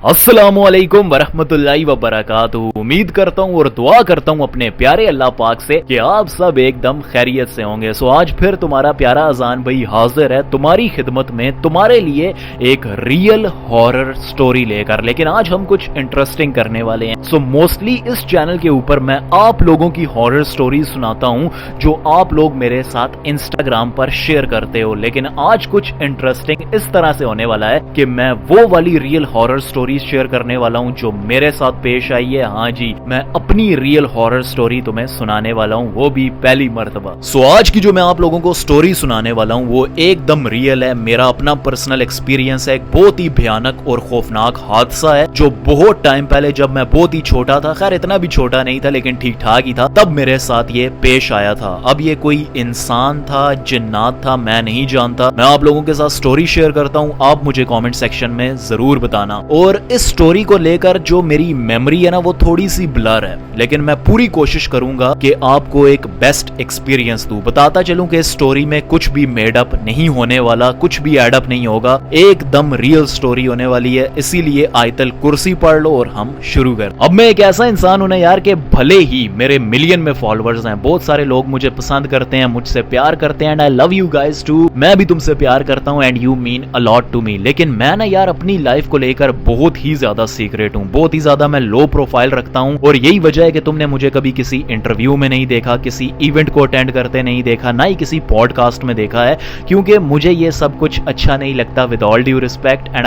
अस्सलामुअलैकुम वरहमतुल्लाहि वबरकातुहू। उम्मीद करता हूँ और दुआ करता हूँ अपने प्यारे अल्लाह पाक से कि आप सब एकदम खैरियत से होंगे। सो आज फिर तुम्हारा प्यारा अजान भाई हाजिर है तुम्हारी खिदमत में, तुम्हारे लिए एक रियल हॉरर स्टोरी लेकर। लेकिन आज हम कुछ इंटरेस्टिंग करने वाले हैं। सो मोस्टली इस चैनल के ऊपर मैं आप लोगों की हॉरर स्टोरी सुनाता हूँ जो आप लोग मेरे साथ इंस्टाग्राम पर शेयर करते हो। लेकिन आज कुछ इंटरेस्टिंग इस तरह से होने वाला है कि मैं वो वाली रियल हॉरर स्टोरी शेयर करने वाला हूं जो मेरे साथ पेश आई है। हाँ जी, मैं अपनी रियल हॉरर स्टोरी तुम्हें सुनाने वाला हूं, वो भी पहली मर्तबा। सो आज की जो मैं आप लोगों को स्टोरी सुनाने वाला हूं वो एकदम रियल है, मेरा अपना पर्सनल एक्सपीरियंस है। एक बहुत ही भयानक और खौफनाक हादसा है जो बहुत टाइम पहले, जब मैं बहुत ही छोटा था, खैर इतना भी छोटा नहीं था लेकिन ठीक ठाक ही था, तब मेरे साथ ये पेश आया था। अब ये कोई इंसान था, जिन्नात था, मैं नहीं जानता। मैं आप लोगों के साथ स्टोरी शेयर करता हूं, आप मुझे कमेंट सेक्शन में जरूर बताना। और इस स्टोरी को लेकर जो मेरी मेमोरी है ना वो थोड़ी सी ब्लर है, लेकिन मैं पूरी कोशिश करूंगा कि आपको एक बेस्ट एक्सपीरियंस दूं। बताता चलूं कि इस स्टोरी में कुछ भी मेड अप नहीं होने वाला, कुछ भी एड अप नहीं होगा, एकदम रियल स्टोरी होने वाली है। इसीलिए आयतल कुर्सी पढ़ लो और हम शुरू कर। अब मैं एक ऐसा इंसान हूं ना यार कि भले ही मेरे मिलियन में फॉलोअर्स हैं, बहुत सारे लोग मुझे पसंद करते हैं, मुझसे प्यार करते हैं, and I love you guys too. मैं भी तुमसे प्यार करता हूं and you mean a lot to me. लेकिन मैं ना यार अपनी लाइफ को लेकर बहुत ही ज्यादा सीक्रेट हूं, बहुत ही ज्यादा मैं लो प्रोफाइल रखता हूं। और यही वजह है कि तुमने मुझे कभी किसी इंटरव्यू में नहीं देखा, किसी इवेंट को अटेंड करते नहीं देखा, ना ही किसी पॉडकास्ट में देखा है, क्योंकि मुझे ये सब कुछ अच्छा नहीं लगता। With all due respect and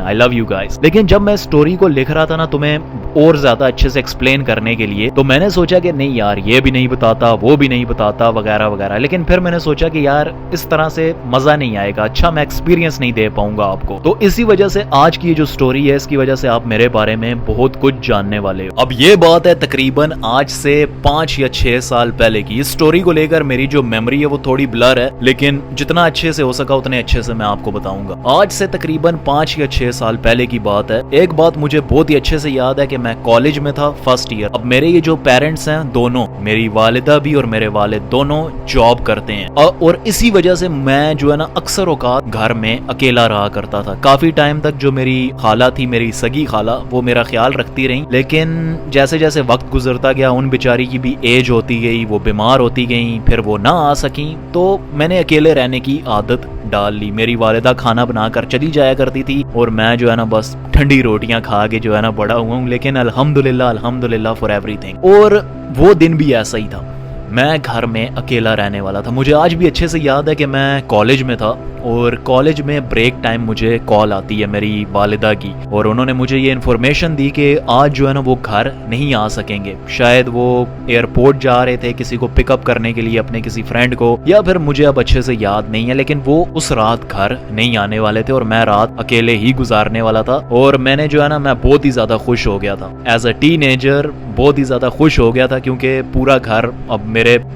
I love you guys. लेकिन जब मैं स्टोरी को लिख रहा था ना तुम्हें और ज्यादा अच्छे से एक्सप्लेन करने के लिए, तो मैंने सोचा कि नहीं यार ये भी नहीं बताता, वो भी नहीं बताता, वगैरह वगैरह। लेकिन फिर मैंने सोचा कि यार इस तरह से मजा नहीं आएगा, अच्छा मैं एक्सपीरियंस नहीं दे पाऊंगा आपको। तो इसी वजह से आज की जो स्टोरी है इसकी वजह से आप मेरे बारे में बहुत कुछ जानने वाले हो। अब ये बात है तकरीबन आज से 5 या 6 साल पहले की। इस स्टोरी को लेकर मेरी जो मेमोरी है वो थोड़ी ब्लर है, लेकिन जितना अच्छे से हो सका उतने अच्छे से मैं आपको बताऊंगा। आज से तकरीबन 5 या 6 साल पहले की बात है। एक बात मुझे बहुत ही अच्छे से याद है कि मैं कॉलेज में था, फर्स्ट ईयर। अब मेरे ये जो पेरेंट्स हैं दोनों, मेरी वालिदा भी और मेरे वालिद दोनों जॉब करते हैं, और इसी वजह से मैं जो है ना अक्सर औकात घर में अकेला रहा करता था। काफी टाइम तक जो मेरी खाला थी, मेरी सगी खाला, वो मेरा ख्याल रखती रही। लेकिन जैसे जैसे वक्त गुजरता गया उन बेचारी की भी एज होती गई, वो बीमार होती गई, फिर वो ना आ सकी, तो मैंने अकेले रहने की आदत डाल ली। मेरी वालिदा खाना बनाकर चली जाया करती थी और मैं जो है ना बस ठंडी रोटियां खा के जो है ना बड़ा हुआ हूँ। लेकिन अल्हम्दुलिल्लाह फॉर एवरीथिंग। और वो दिन भी ऐसा ही था, मैं घर में अकेला रहने वाला था। मुझे आज भी अच्छे से याद है कि मैं कॉलेज में था और कॉलेज में ब्रेक टाइम मुझे कॉल आती है मेरी वालिदा की, और उन्होंने मुझे ये इन्फॉर्मेशन दी कि आज जो है ना वो घर नहीं आ सकेंगे। शायद वो एयरपोर्ट जा रहे थे किसी को पिकअप करने के लिए, अपने किसी फ्रेंड को, या फिर मुझे अब अच्छे से याद नहीं है। लेकिन वो उस रात घर नहीं आने वाले थे और मैं रात अकेले ही गुजारने वाला था। और मैंने जो है ना मैं बहुत ही ज्यादा खुश हो गया था एज अ टीनेजर, बहुत ही ज्यादा खुश हो गया था क्योंकि पूरा घर अब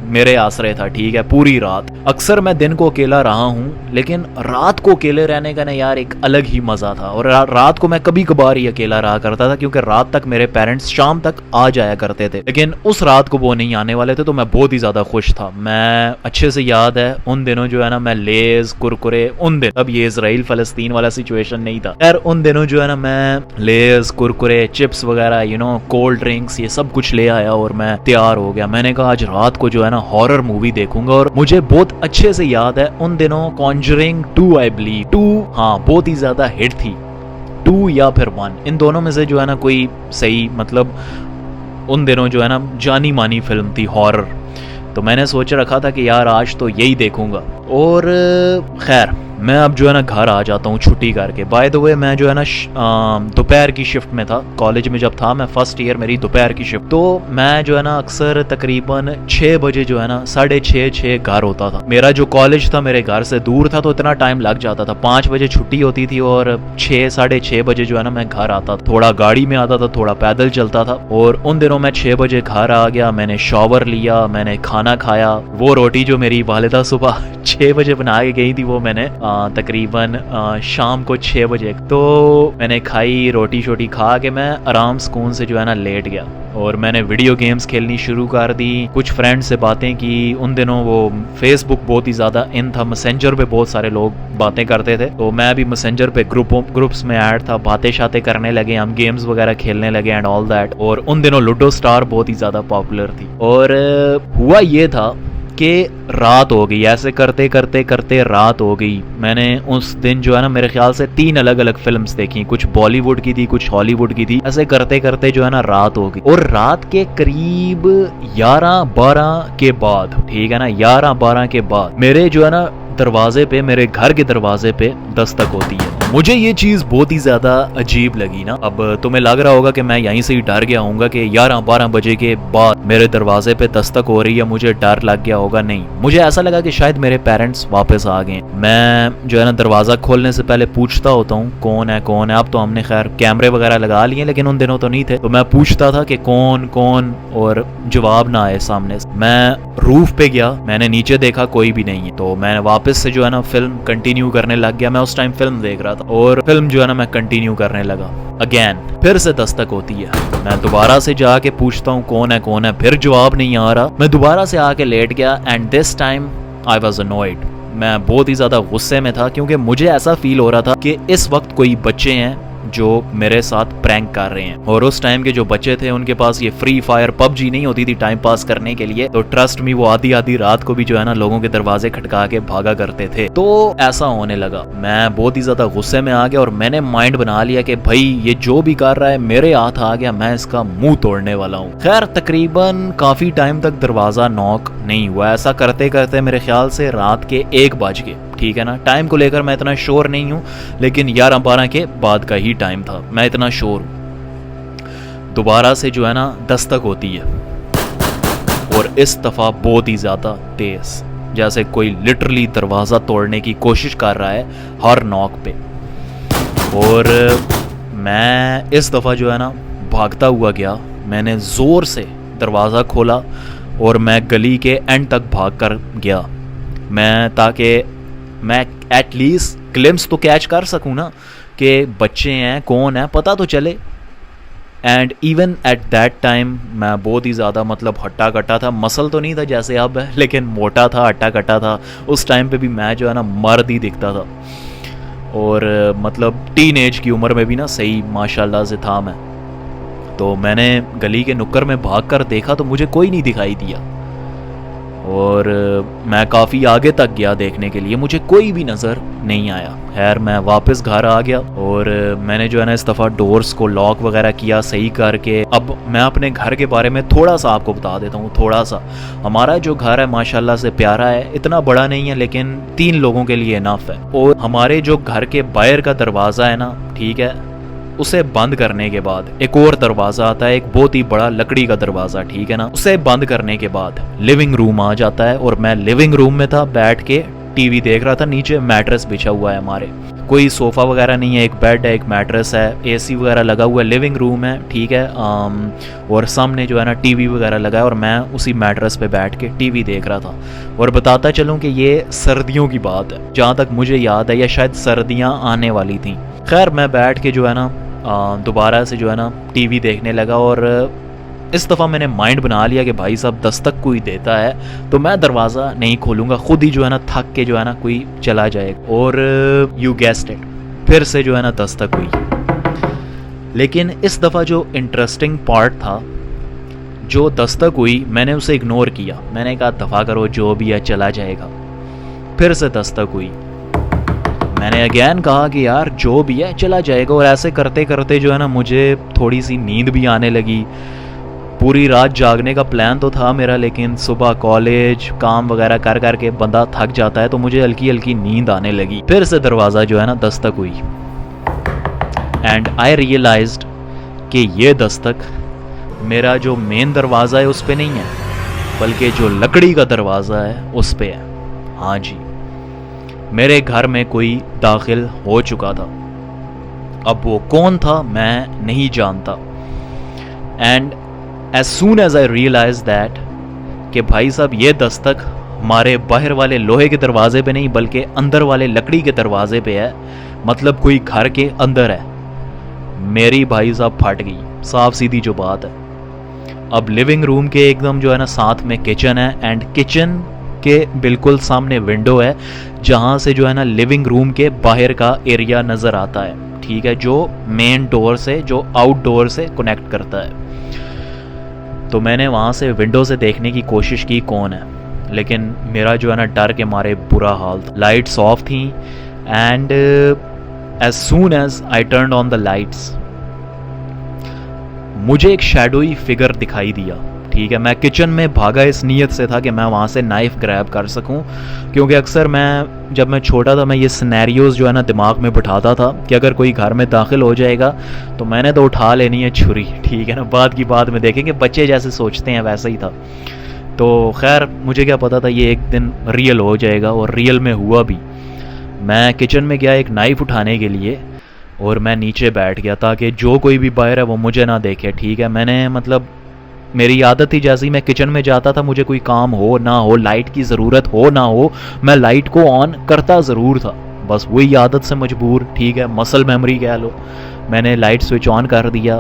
मेरे आश्रय था। ठीक है, पूरी रात। अक्सर मैं दिन को अकेला रहा हूँ, लेकिन रात को अकेले रहने का ना यार एक अलग ही मजा था। और रात को मैं कभी कभार ही अकेला रहा करता था क्योंकि रात तक मेरे पेरेंट्स शाम तक आ जाया करते थे। लेकिन उस रात को वो नहीं आने वाले थे, तो मैं बहुत ही ज्यादा खुश था। मैं अच्छे से याद है उन दिनों जो है ना मैं लेज, कुरकुरे, उन दिन, अब ये इजराइल फलस्तीन वाला सिचुएशन नहीं था यार, उन दिनों जो है ना मैं लेज, कुरकुरे, चिप्स वगैरह, कोल्ड ड्रिंक्स, ये सब कुछ ले आया और मैं तैयार हो गया। मैंने कहा आज रात को जो है ना हॉरर मूवी देखूंगा। और मुझे बहुत अच्छे से याद है उन दिनों कॉन्जरिंग 2 आई बिलीव 2, हाँ, बहुत ही ज्यादा हिट थी, 2 या फिर 1, इन दोनों में से जो है ना कोई सही, मतलब उन दिनों जो है ना जानी मानी फिल्म थी हॉरर। तो मैंने सोच रखा था कि यार आज तो यही देखूंगा। और खैर मैं अब जो है ना घर आ जाता हूँ छुट्टी करके। बाय द वे मैं जो है ना दोपहर की शिफ्ट में था कॉलेज में, जब था मैं फर्स्ट ईयर, मेरी दोपहर की शिफ्ट। तो मैं जो है ना अक्सर तकरीबन 6 बजे जो है ना 6:30 घर होता था। मेरा जो कॉलेज था मेरे घर से दूर था, तो इतना टाइम लग जाता था। 5 बजे छुट्टी होती थी और 6-6:30 बजे जो है ना मैं घर आता था। थोड़ा गाड़ी में आता था, थोड़ा पैदल चलता था। और उन दिनों मैं 6 बजे घर आ गया, मैंने शॉवर लिया, मैंने खाना खाया। वो रोटी जो मेरी वालिदा सुबह 6 बजे बना के गई थी वो मैंने तकरीबन शाम को 6 बजे। तो मैंने खाई, रोटी शोटी खा के मैं आराम सुकून से जो है ना लेट गया और मैंने वीडियो गेम्स खेलनी शुरू कर दी। कुछ फ्रेंड से बातें की। उन दिनों वो फेसबुक बहुत ही ज़्यादा इन था, मैसेंजर पे बहुत सारे लोग बातें करते थे, तो मैं भी मैसेंजर पे ग्रुप्स में ऐड था, बातें शातें करने लगे, हम गेम्स वगैरह खेलने लगे एंड ऑल दैट। और उन दिनों लूडो स्टार बहुत ही ज़्यादा पॉपुलर थी। और हुआ ये था कि रात हो गई, ऐसे करते करते करते रात हो गई। मैंने उस दिन जो है ना मेरे ख्याल से 3 अलग अलग फिल्म्स देखी, कुछ बॉलीवुड की थी, कुछ हॉलीवुड की थी। ऐसे करते करते जो है ना रात हो गई और रात के करीब 11-12 के बाद, ठीक है ना, 11-12 के बाद मेरे जो है ना दरवाजे पे, मेरे घर के दरवाजे पे दस्तक होती है। मुझे ये चीज बहुत ही ज्यादा अजीब लगी ना। अब तुम्हें लग रहा होगा कि मैं यहीं से ही डर गया हूँ कि 11-12 बजे के बाद मेरे दरवाजे पे दस्तक हो रही है, मुझे डर लग गया होगा। नहीं, मुझे ऐसा लगा कि शायद मेरे पेरेंट्स वापस आ गए। मैं जो है ना दरवाजा खोलने से पहले पूछता होता हूँ कौन है कौन है। अब तो हमने खैर कैमरे वगैरह लगा लिए, लेकिन उन दिनों तो नहीं थे, तो मैं पूछता था कि कौन कौन, और जवाब ना आए सामने से। मैं रूफ पे गया, मैंने नीचे देखा कोई भी नहीं है, तो मैं वापस से जो है ना फिल्म कंटिन्यू करने लग गया। मैं उस टाइम फिल्म देख रहा था और फिल्म जो है ना मैं कंटिन्यू करने लगा। अगेन फिर से दस्तक होती है। मैं दोबारा से जाके पूछता हूँ कौन है कौन है, फिर जवाब नहीं आ रहा। मैं दोबारा से आके लेट गया and this time I was annoyed. मैं बहुत ही ज्यादा गुस्से में था क्योंकि मुझे ऐसा फील हो रहा था कि इस वक्त कोई बच्चे हैं जो मेरे साथ प्रैंक कर रहे हैं। और उस टाइम के जो बच्चे थे उनके पास ये फ्री फायर पबजी नहीं होती थी टाइम पास करने के लिए, तो ट्रस्ट मी वो आधी आधी रात को भी जो है ना लोगों के दरवाजे खटका के भागा करते थे। तो ऐसा होने लगा, मैं बहुत ही ज्यादा गुस्से में आ गया और मैंने माइंड बना लिया कि भाई ये जो भी कर रहा है मेरे हाथ आ गया, मैं इसका मुंह तोड़ने वाला हूँ। खैर तकरीबन काफी टाइम तक दरवाजा नॉक नहीं हुआ। ऐसा करते करते मेरे ख्याल से रात के 1 बज गए, ठीक है ना। टाइम को लेकर मैं इतना श्योर नहीं हूं, लेकिन 11-12 के बाद का ही टाइम था, मैं इतना श्योर हूं। दोबारा से जो है ना दस्तक होती है और इस दफा बहुत ही ज्यादा तेज, जैसे कोई लिटरली दरवाजा तोड़ने की कोशिश कर रहा है हर नॉक पे। और मैं इस दफा जो है ना भागता हुआ गया। मैंने जोर से दरवाजा खोला और मैं गली के एंड तक भाग कर गया, ताकि मैं एटलीस्ट ग्लिम्स तो कैच कर सकूं ना कि बच्चे हैं, कौन है, पता तो चले। And even at that time मैं बहुत ही ज़्यादा मतलब हट्टा कट्टा था। मसल तो नहीं था जैसे अब है, लेकिन मोटा था, हट्टा कट्टा था। उस टाइम पे भी मैं जो है ना मर्द ही दिखता था और मतलब टीन एज की उम्र में भी ना सही माशाल्लाह से था मैं। तो मैंने गली के नुक्कर में भाग कर देखा तो मुझे कोई नहीं दिखाई दिया और मैं काफ़ी आगे तक गया देखने के लिए, मुझे कोई भी नज़र नहीं आया। खैर मैं वापस घर आ गया और मैंने जो है ना इस दफ़ा डोर्स को लॉक वगैरह किया सही करके। अब मैं अपने घर के बारे में थोड़ा सा आपको बता देता हूँ, थोड़ा सा। हमारा जो घर है माशाल्लाह से प्यारा है, इतना बड़ा नहीं है लेकिन 3 लोगों के लिए इनफ है। और हमारे जो घर के बाहर का दरवाज़ा है ना, ठीक है, उसे बंद करने के बाद एक और दरवाजा आता है, एक बहुत ही बड़ा लकड़ी का दरवाजा, ठीक है ना। उसे बंद करने के बाद लिविंग रूम आ जाता है और मैं लिविंग रूम में था, बैठ के टीवी देख रहा था। नीचे मैट्रेस बिछा हुआ है हमारे, कोई सोफा वगैरह नहीं है, एक बेड है, एक मैट्रेस है, एसी वगैरह लगा हुआ है, लिविंग रूम है, ठीक है। और सामने जो है ना टीवी वगैरह लगा है और मैं उसी मैट्रेस पे बैठ के टीवी देख रहा था। और बताता चलूँ कि ये सर्दियों की बात है, जहाँ तक मुझे याद है, या शायद सर्दियाँ आने वाली थी। खैर मैं बैठ के जो है ना दोबारा से जो है ना टीवी देखने लगा और इस दफ़ा मैंने माइंड बना लिया कि भाई साहब दस्तक कोई देता है तो मैं दरवाज़ा नहीं खोलूँगा, खुद ही जो है ना थक के जो है ना कोई चला जाएगा। और यू गेस्ड इट, फिर से जो है ना दस्तक हुई। लेकिन इस दफ़ा जो इंटरेस्टिंग पार्ट था, जो दस्तक हुई मैंने उसे इग्नोर किया। मैंने कहा दफ़ा करो, जो भी है चला जाएगा। फिर से दस्तक हुई, मैंने अगेन कहा कि यार जो भी है चला जाएगा। और ऐसे करते करते जो है ना मुझे थोड़ी सी नींद भी आने लगी। पूरी रात जागने का प्लान तो था मेरा, लेकिन सुबह कॉलेज काम वगैरह कर कर के बंदा थक जाता है, तो मुझे हल्की हल्की नींद आने लगी। फिर से दरवाज़ा जो है ना दस्तक हुई एंड आई रियलाइज्ड कि ये दस्तक मेरा जो मेन दरवाज़ा है उस पे नहीं है, बल्कि जो लकड़ी का दरवाज़ा है उस पे है। हाँ जी, मेरे घर में कोई दाखिल हो चुका था। अब वो कौन था मैं नहीं जानता। And as soon as I realized that कि भाई साहब ये दस्तक हमारे बाहर वाले लोहे के दरवाजे पे नहीं बल्कि अंदर वाले लकड़ी के दरवाजे पे है, मतलब कोई घर के अंदर है। मेरी भाई साहब फट गई, साफ सीधी जो बात है। अब लिविंग रूम के एकदम जो है ना साथ में किचन है, एंड किचन के बिल्कुल सामने विंडो है जहाँ से जो है ना लिविंग रूम के बाहर का एरिया नज़र आता है, ठीक है, जो मेन डोर से, जो आउटडोर से कनेक्ट करता है। तो मैंने वहाँ से विंडो से देखने की कोशिश की कौन है, लेकिन मेरा जो है ना डर के मारे बुरा हाल था। लाइट्स ऑफ थी and as soon as I turn on the lights मुझे एक शैडोई फिगर दिखाई दिया, ठीक है। मैं किचन में भागा इस नीयत से था कि मैं वहाँ से नाइफ ग्रैब कर सकूँ, क्योंकि अक्सर जब मैं छोटा था मैं ये सिनेरियोज जो है ना दिमाग में बिठाता था कि अगर कोई घर में दाखिल हो जाएगा तो मैंने तो उठा लेनी है छुरी, ठीक है ना। बात की बात में देखेंगे, बच्चे जैसे सोचते हैं वैसा ही था। तो खैर मुझे क्या पता था ये एक दिन रियल हो जाएगा, और रियल में हुआ भी। मैं किचन में गया एक नाइफ़ उठाने के लिए और मैं नीचे बैठ गया ताकि जो कोई भी बाहर है वो मुझे ना देखे, ठीक है। मैंने मतलब मेरी आदत थी, जैसे ही मैं किचन में जाता था मुझे कोई काम हो ना हो, लाइट की ज़रूरत हो ना हो, मैं लाइट को ऑन करता ज़रूर था, बस वही आदत से मजबूर, ठीक है, मसल मेमोरी कह लो। मैंने लाइट स्विच ऑन कर दिया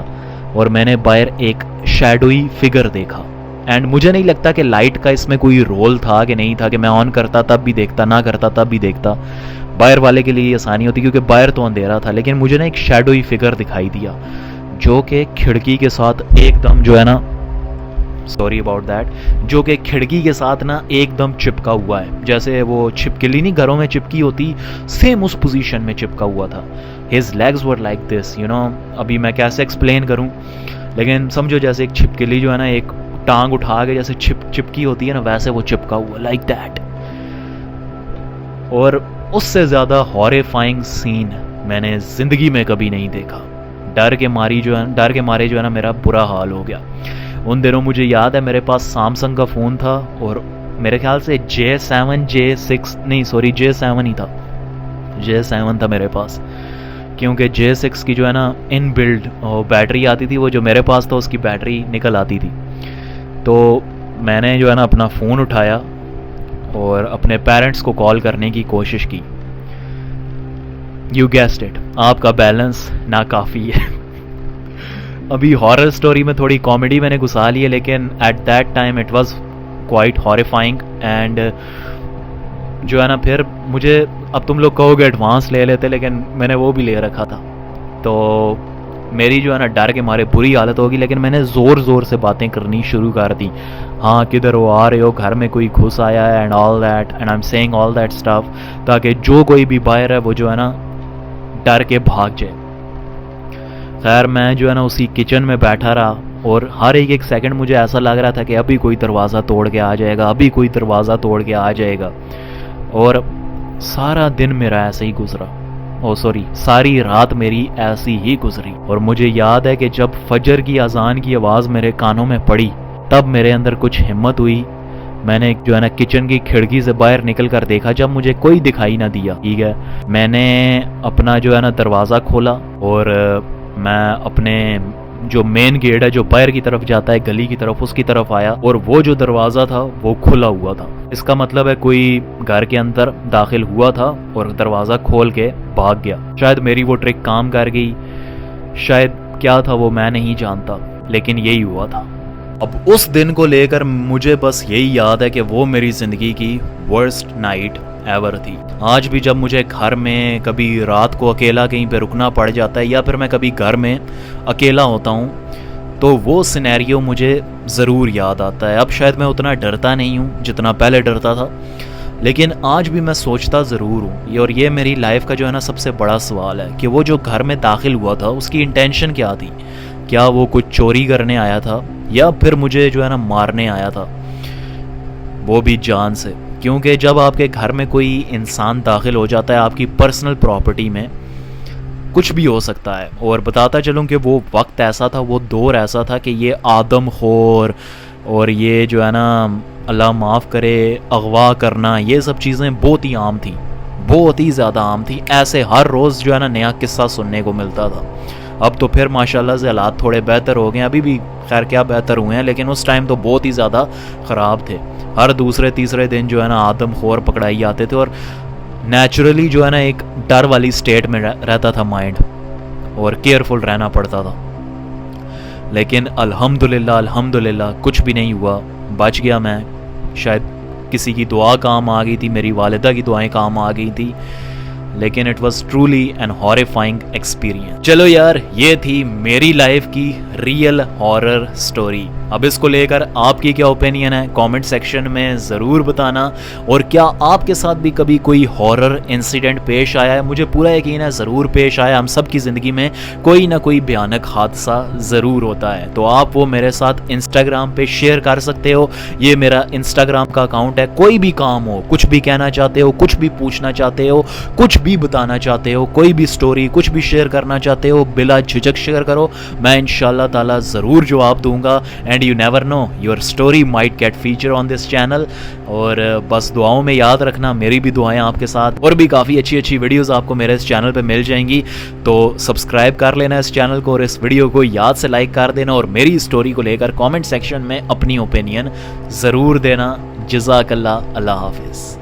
और मैंने बाहर एक शैडोई फिगर देखा। एंड मुझे नहीं लगता कि लाइट का इसमें कोई रोल था कि नहीं था, कि मैं ऑन करता तब भी देखता, ना करता तब भी देखता। बाहर वाले के लिए आसानी होती क्योंकि बाहर तो अंधेरा था, लेकिन मुझे ना एक शैडोई फिगर दिखाई दिया जो कि खिड़की के साथ एकदम जो है ना, सॉरी अबाउट दैट, जो कि खिड़की के साथ ना एकदम चिपका हुआ है, जैसे वो छिपकली नहीं घरों में चिपकी होती, सेम उस पोजीशन में चिपका हुआ था। His legs were like this, you know. अभी मैं कैसे एक्सप्लेन करूं, लेकिन समझो जैसे एक छिपकली जो है ना एक टांग उठा के जैसे चिपकी होती है ना, वैसे वो चिपका हुआ, लाइक दैट। और उससे ज़्यादा हॉरिफाइंग सीन मैंने ज़िंदगी में कभी नहीं देखा। डर के मारे जो है ना मेरा बुरा हाल हो गया। उन दिनों मुझे याद है मेरे पास सैमसंग का फ़ोन था और मेरे ख्याल से J7 ही था, J7 था मेरे पास, क्योंकि J6 की जो है ना इन बिल्ड बैटरी आती थी, वो जो मेरे पास था उसकी बैटरी निकल आती थी। तो मैंने जो है ना अपना फ़ोन उठाया और अपने पेरेंट्स को कॉल करने की कोशिश की। यू गेस्ड इट, आपका बैलेंस नाकाफ़ी है। अभी हॉरर स्टोरी में थोड़ी कॉमेडी मैंने घुसा ली है, लेकिन at that time it was quite horrifying. And जो है ना फिर मुझे, अब तुम लोग कहोगे एडवांस ले लेते, लेकिन मैंने वो भी ले रखा था। तो मेरी जो है ना डर के मारे बुरी हालत होगी, लेकिन मैंने ज़ोर ज़ोर से बातें करनी शुरू कर दी। हाँ, किधर हो, आ रहे हो, घर में कोई घुस आया है, and all that, and I am saying all that stuff, ताकि जो कोई भी बाहर है वो जो है ना डर के भाग जाए। खैर मैं जो है ना उसी किचन में बैठा रहा और हर एक सेकंड मुझे ऐसा लग रहा था कि अभी कोई दरवाज़ा तोड़ के आ जाएगा, अभी कोई दरवाज़ा तोड़ के आ जाएगा। और सारा दिन मेरा ऐसे ही गुजरा, सारी रात मेरी ऐसी ही गुजरी। और मुझे याद है कि जब फजर की अजान की आवाज़ मेरे कानों में पड़ी तब मेरे अंदर कुछ हिम्मत हुई। मैंने जो है ना किचन की खिड़की से बाहर निकल कर देखा, जब मुझे कोई दिखाई ना दिया, ठीक है, मैंने अपना जो है ना दरवाज़ा खोला और मैं अपने जो मेन गेट है जो बाहर की तरफ जाता है गली की तरफ, उसकी तरफ आया और वो जो दरवाज़ा था वो खुला हुआ था। इसका मतलब है कोई घर के अंदर दाखिल हुआ था और दरवाज़ा खोल के भाग गया। शायद मेरी वो ट्रिक काम कर गई, शायद क्या था वो मैं नहीं जानता, लेकिन यही हुआ था। अब उस दिन को लेकर मुझे बस यही याद है कि वो मेरी ज़िंदगी की वर्स्ट नाइट एवर थी। आज भी जब मुझे घर में कभी रात को अकेला कहीं पे रुकना पड़ जाता है या फिर मैं कभी घर में अकेला होता हूँ तो वो सिनेरियो मुझे ज़रूर याद आता है। अब शायद मैं उतना डरता नहीं हूँ जितना पहले डरता था, लेकिन आज भी मैं सोचता ज़रूर हूँ। और ये मेरी लाइफ का जो है ना सबसे बड़ा सवाल है कि वो जो घर में दाखिल हुआ था उसकी इंटेंशन क्या थी। क्या वो कुछ चोरी करने आया था या फिर मुझे जो है ना मारने आया था, वो भी जान से। क्योंकि जब आपके घर में कोई इंसान दाखिल हो जाता है आपकी पर्सनल प्रॉपर्टी में, कुछ भी हो सकता है। और बताता चलूँ कि वो वक्त ऐसा था, वो दौर ऐसा था कि ये आदमखोर और ये जो है ना अल्लाह माफ़ करे अगवा करना, ये सब चीज़ें बहुत ही आम थी, बहुत ही ज़्यादा आम थी। ऐसे हर रोज़ जो है ना नया किस्सा सुनने को मिलता था। अब तो फिर माशाल्लाह से हालात थोड़े बेहतर हो गए हैं, अभी भी खैर क्या बेहतर हुए हैं, लेकिन उस टाइम तो बहुत ही ज़्यादा ख़राब थे। हर दूसरे तीसरे दिन जो है ना आदमखोर पकड़ाई आते थे और नेचुरली जो है ना एक डर वाली स्टेट में रहता था माइंड और केयरफुल रहना पड़ता था। लेकिन अल्हम्दुलिल्लाह कुछ भी नहीं हुआ, बच गया मैं। शायद किसी की दुआ काम आ गई थी, मेरी वालिदा की दुआएं काम आ गई थी, लेकिन it was truly N horrifying experience. चलो यार, ये थी मेरी लाइफ की रियल हॉरर स्टोरी। अब इसको लेकर आपकी क्या ओपिनियन है कमेंट सेक्शन में ज़रूर बताना। और क्या आपके साथ भी कभी कोई हॉरर इंसिडेंट पेश आया है? मुझे पूरा यकीन है ज़रूर पेश आया। हम सब की ज़िंदगी में कोई ना कोई भयानक हादसा ज़रूर होता है, तो आप वो मेरे साथ इंस्टाग्राम पे शेयर कर सकते हो। ये मेरा इंस्टाग्राम का अकाउंट है। कोई भी काम हो, कुछ भी कहना चाहते हो, कुछ भी पूछना चाहते हो, कुछ भी बताना चाहते हो, कोई भी स्टोरी कुछ भी शेयर करना चाहते हो, बिला झिझक शेयर करो। मैं इंशाल्लाह ताला ज़रूर जवाब दूंगा। And you never know, your story might get feature on this channel. और बस दुआओं में याद रखना, मेरी भी दुआएं आपके साथ। और भी काफ़ी अच्छी अच्छी वीडियोस आपको मेरे इस चैनल पे मिल जाएंगी, तो सब्सक्राइब कर लेना इस चैनल को और इस वीडियो को याद से लाइक कर देना। और मेरी स्टोरी को लेकर कमेंट सेक्शन में अपनी ओपिनियन ज़रूर देना। जज़ाकल्लाह, अल्लाह हाफिज़।